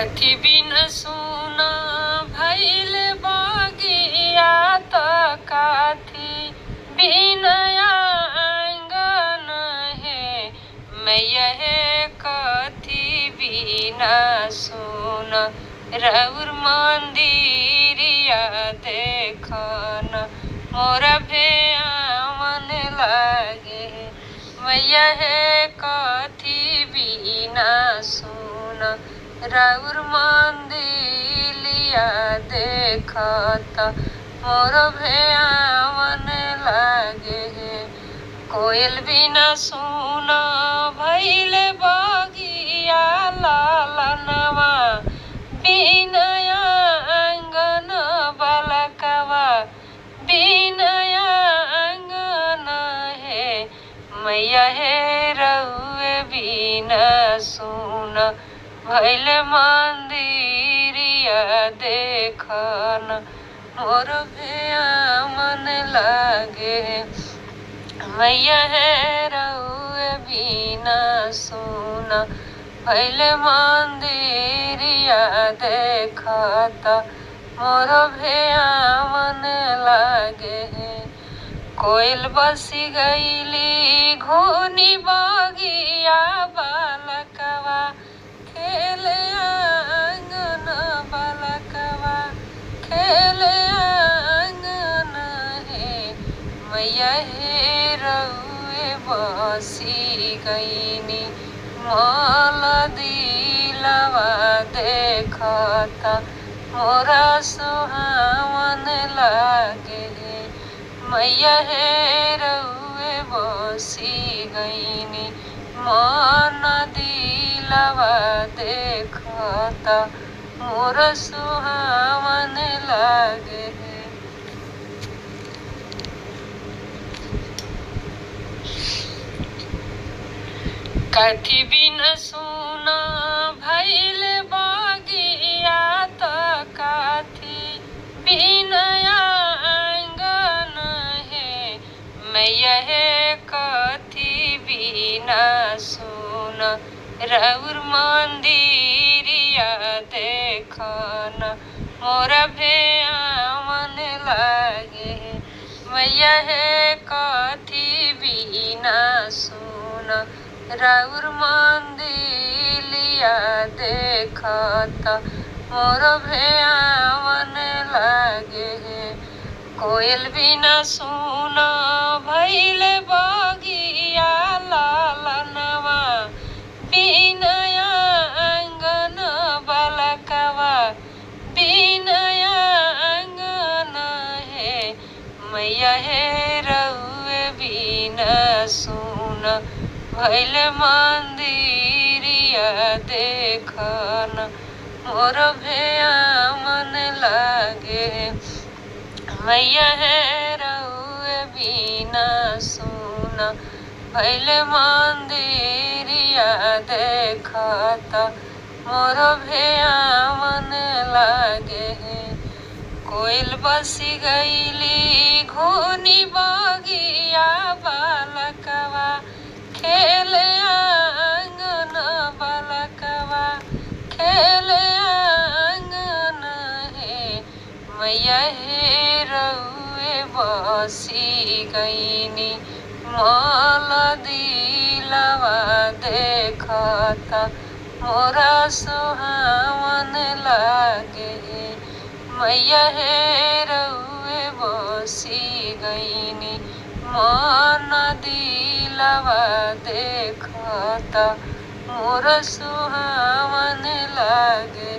कथी बिन सुना भइल बगिया त काथी बिन आंगन हे मैया हे कथी बिन सुन रउर मंदिरिया देखन मोरा भेआवन लागे मैया हे कथी बिन सुन रउर मंदिलिया देखत मोर भेआवन लागे कोयल बिना सुन भइल बगिया लालनवा बिना आंगन बलकवा बिना आंगन हे मैया हे रउए बिना सुन भइल मंदिरिया देखन मोर भेआवन लागे मैया हे रउए बिना सुन भइल मंदिरिया देखत मोर भेआवन लागे कोयल बसी गईली घोनी बगिया बालकवा खेले आंगन बालकवा खेले आंगन हे मैया हे रउए बसी गईनी मल दिलवा देखत मोरा सुहावन लागे मैया हे रउए बसी गईनी मन दिलवा देखत मोर सुहावन लागे कथी बिन सुन भइल बगिया त काथी बिन आंगन हे मैया हे कथी बिन सुन रउर मंदिरिया देखन मोर भेआवन लागे मैया हे कथी बिन सुन रउर मंदिलिया देखत मोर भेआवन लागे कोयल बिना सुन भइल बगिया लालनवा बिना आंगन बलकवा बिना आंगन हे मैया हे रउए बिना सुन भइल मंदिरिया देखन मोर भेआवन लागे मैया हे रउए बिना सुन भइल मंदिरिया देखत मोर भेआवन लागे कोयल बसी गईली घोनी बगिया बालकवा खेले आंगन बालकवा खेले आंगन हे मैया हे रउए बसी गईनी मल दिलवा देखत मोरा सुहावन लागे मैया हे रउए बसी गईनी मन दिलवा देखत मोर सुहावन लागे।